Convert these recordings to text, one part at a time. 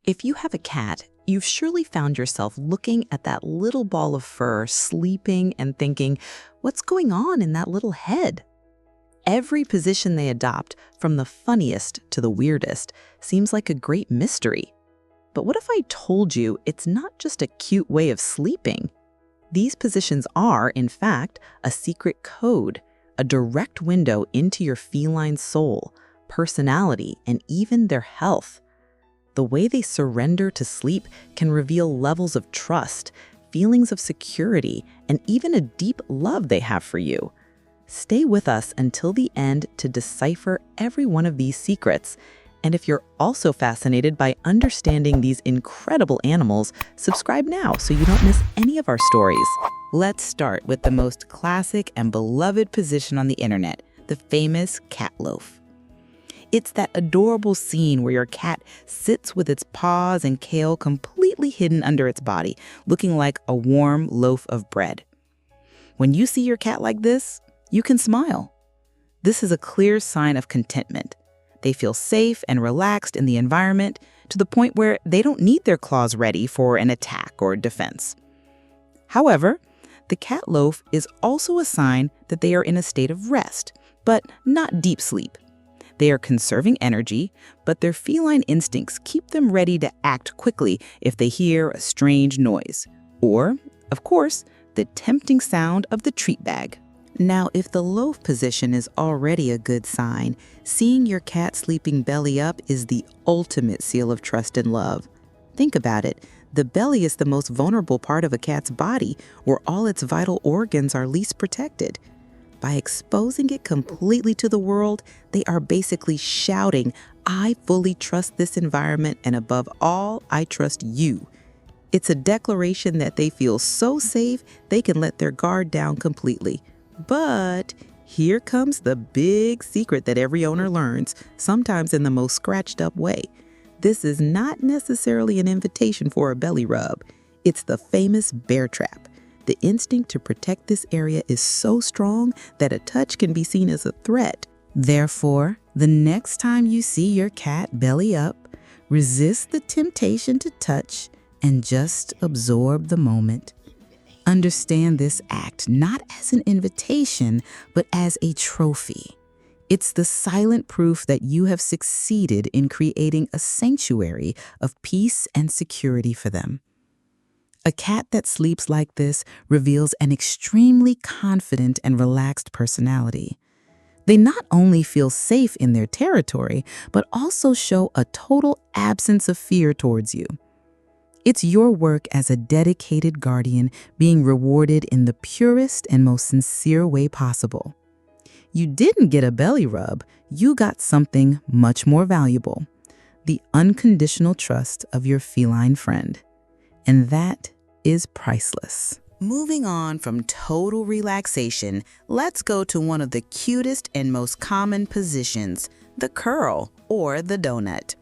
If you have a cat, you've surely found yourself looking at that little ball of fur sleeping and thinking, what's going on in that little head? Every position they adopt, from the funniest to the weirdest, seems like a great mystery. But what if I told you it's not just a cute way of sleeping? These positions are, in fact, a secret code, a direct window into your feline soul, personality, and even their health. The way they surrender to sleep can reveal levels of trust, feelings of security, and even a deep love they have for you. Stay with us until the end to decipher every one of these secrets. And if you're also fascinated by understanding these incredible animals, subscribe now so you don't miss any of our stories. Let's start with the most classic and beloved position on the internet, the famous cat loaf. It's that adorable scene where your cat sits with its paws and tail completely hidden under its body, looking like a warm loaf of bread. When you see your cat like this, you can smile. This is a clear sign of contentment. They feel safe and relaxed in the environment to the point where they don't need their claws ready for an attack or defense. However, the cat loaf is also a sign that they are in a state of rest, but not deep sleep. They are conserving energy, but their feline instincts keep them ready to act quickly if they hear a strange noise, or, of course, the tempting sound of the treat bag. Now, if the loaf position is already a good sign, seeing your cat sleeping belly up is the ultimate seal of trust and love. Think about it. The belly is the most vulnerable part of a cat's body, where all its vital organs are least protected. By exposing it completely to the world, they are basically shouting, "I fully trust this environment, and above all, I trust you." It's a declaration that they feel so safe they can let their guard down completely. But here comes the big secret that every owner learns, sometimes in the most scratched up way. This is not necessarily an invitation for a belly rub. It's the famous bear trap. The instinct to protect this area is so strong that a touch can be seen as a threat. Therefore, the next time you see your cat belly up, resist the temptation to touch and just absorb the moment. Understand this act not as an invitation, but as a trophy. It's the silent proof that you have succeeded in creating a sanctuary of peace and security for them. A cat that sleeps like this reveals an extremely confident and relaxed personality. They not only feel safe in their territory, but also show a total absence of fear towards you. It's your work as a dedicated guardian being rewarded in the purest and most sincere way possible. You didn't get a belly rub, you got something much more valuable, the unconditional trust of your feline friend. And that is priceless. Moving on from total relaxation, let's go to one of the cutest and most common positions, the curl or the donut.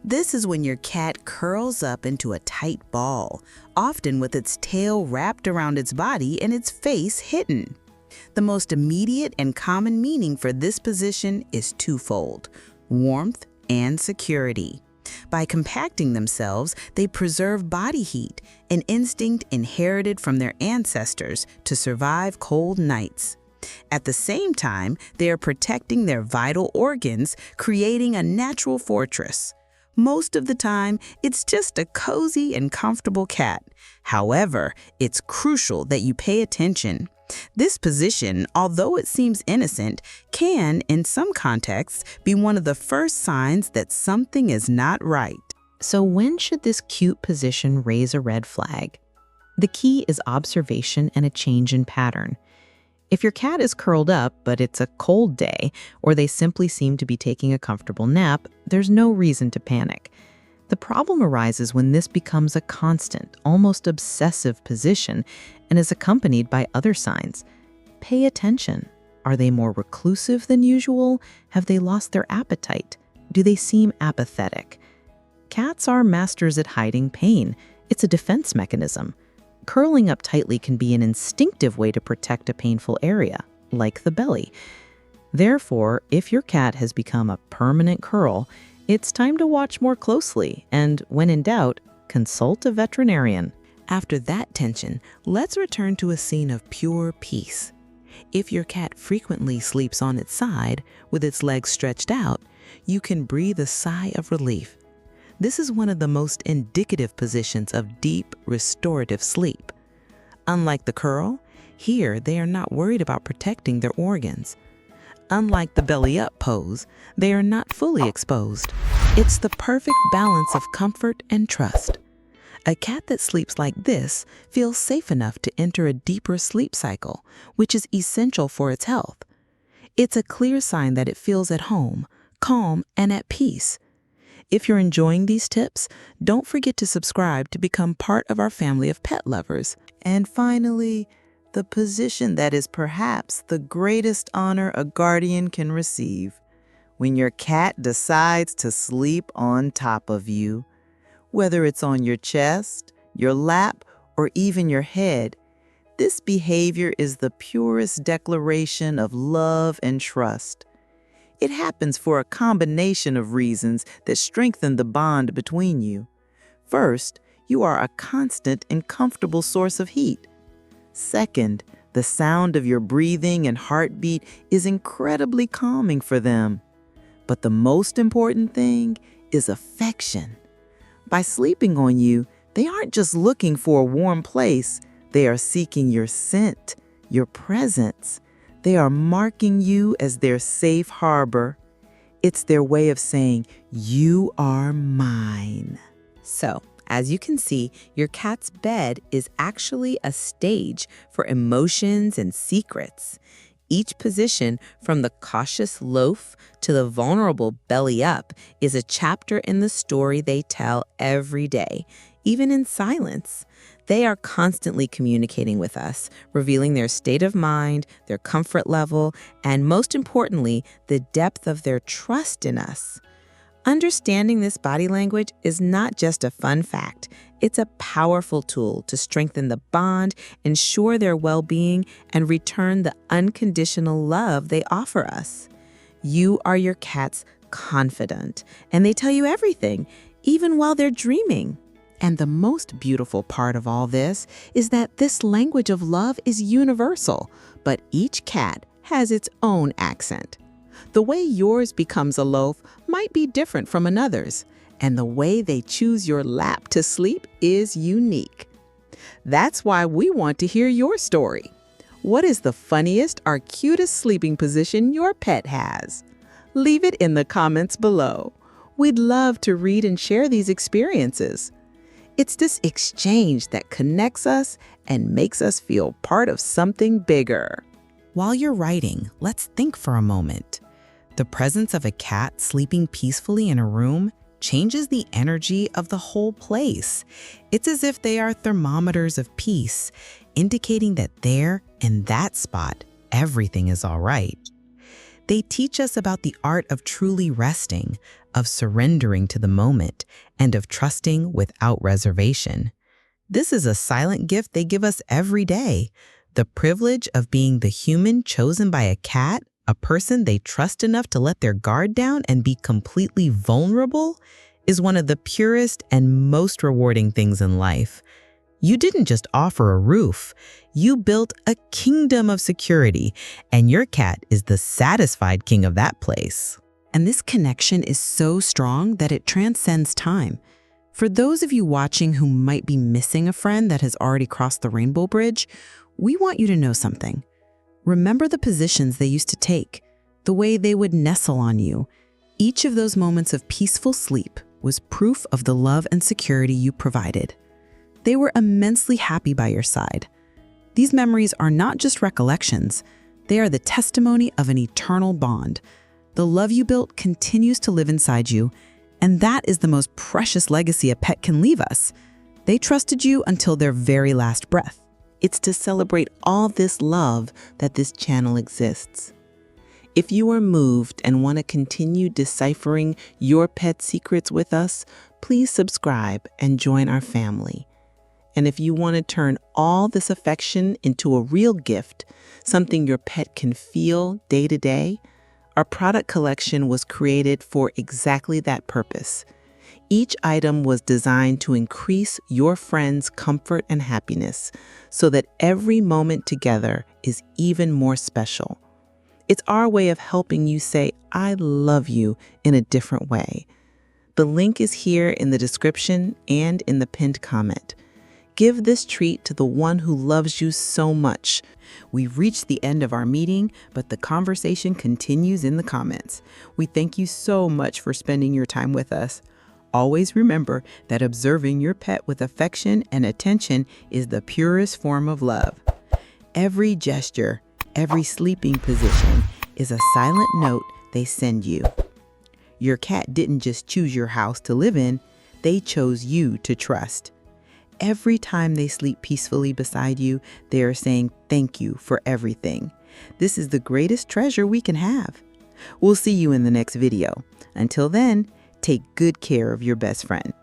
This is when your cat curls up into a tight ball, often with its tail wrapped around its body and its face hidden. The most immediate and common meaning for this position is twofold: warmth and security. By compacting themselves, they preserve body heat, an instinct inherited from their ancestors to survive cold nights. At the same time, they are protecting their vital organs, creating a natural fortress. Most of the time, it's just a cozy and comfortable cat. However, it's crucial that you pay attention. This position, although it seems innocent, can, in some contexts, be one of the first signs that something is not right. So when should this cute position raise a red flag? The key is observation and a change in pattern. If your cat is curled up, but it's a cold day, or they simply seem to be taking a comfortable nap, there's no reason to panic. The problem arises when this becomes a constant, almost obsessive position and is accompanied by other signs. Pay attention. Are they more reclusive than usual? Have they lost their appetite? Do they seem apathetic? Cats are masters at hiding pain. It's a defense mechanism. Curling up tightly can be an instinctive way to protect a painful area, like the belly. Therefore, if your cat has become a permanent curl, it's time to watch more closely and, when in doubt, consult a veterinarian. After that tension, let's return to a scene of pure peace. If your cat frequently sleeps on its side, with its legs stretched out, you can breathe a sigh of relief. This is one of the most indicative positions of deep, restorative sleep. Unlike the curl, here they are not worried about protecting their organs. Unlike the belly-up pose, they are not fully exposed. It's the perfect balance of comfort and trust. A cat that sleeps like this feels safe enough to enter a deeper sleep cycle, which is essential for its health. It's a clear sign that it feels at home, calm, and at peace. If you're enjoying these tips, don't forget to subscribe to become part of our family of pet lovers. And finally, the position that is perhaps the greatest honor a guardian can receive, when your cat decides to sleep on top of you. Whether it's on your chest, your lap, or even your head, this behavior is the purest declaration of love and trust. It happens for a combination of reasons that strengthen the bond between you. First, you are a constant and comfortable source of heat. Second, the sound of your breathing and heartbeat is incredibly calming for them. But the most important thing is affection. By sleeping on you, they aren't just looking for a warm place. They are seeking your scent, your presence. They are marking you as their safe harbor. It's their way of saying, "You are mine." So, as you can see, your cat's bed is actually a stage for emotions and secrets. Each position, from the cautious loaf to the vulnerable belly up, is a chapter in the story they tell every day, even in silence. They are constantly communicating with us, revealing their state of mind, their comfort level, and most importantly, the depth of their trust in us. Understanding this body language is not just a fun fact. It's a powerful tool to strengthen the bond, ensure their well-being, and return the unconditional love they offer us. You are your cat's confidant, and they tell you everything, even while they're dreaming. And the most beautiful part of all this is that this language of love is universal, but each cat has its own accent. The way yours becomes a loaf might be different from another's, and the way they choose your lap to sleep is unique. That's why we want to hear your story. What is the funniest or cutest sleeping position your pet has? Leave it in the comments below. We'd love to read and share these experiences. It's this exchange that connects us and makes us feel part of something bigger. While you're writing, let's think for a moment. The presence of a cat sleeping peacefully in a room changes the energy of the whole place. It's as if they are thermometers of peace, indicating that there, in that spot, everything is all right. They teach us about the art of truly resting, of surrendering to the moment, and of trusting without reservation. This is a silent gift they give us every day. The privilege of being the human chosen by a cat, a person they trust enough to let their guard down and be completely vulnerable, is one of the purest and most rewarding things in life. You didn't just offer a roof, you built a kingdom of security, and your cat is the satisfied king of that place. And this connection is so strong that it transcends time. For those of you watching who might be missing a friend that has already crossed the rainbow bridge, we want you to know something. Remember the positions they used to take, the way they would nestle on you. Each of those moments of peaceful sleep was proof of the love and security you provided. They were immensely happy by your side. These memories are not just recollections, they are the testimony of an eternal bond. The love you built continues to live inside you, and that is the most precious legacy a pet can leave us. They trusted you until their very last breath. It's to celebrate all this love that this channel exists. If you are moved and want to continue deciphering your pet secrets with us, please subscribe and join our family. And if you want to turn all this affection into a real gift, something your pet can feel day to day, Our product collection was created for exactly that purpose. Each item was designed to increase your friend's comfort and happiness so that every moment together is even more special. It's our way of helping you say, I love you in a different way. The link is here in the description and in the pinned comment. Give this treat to the one who loves you so much. We've reached the end of our meeting, but the conversation continues in the comments. We thank you so much for spending your time with us. Always remember that observing your pet with affection and attention is the purest form of love. Every gesture, every sleeping position is a silent note they send you. Your cat didn't just choose your house to live in, they chose you to trust. Every time they sleep peacefully beside you, they are saying thank you for everything. This is the greatest treasure we can have. We'll see you in the next video. Until then, take good care of your best friend.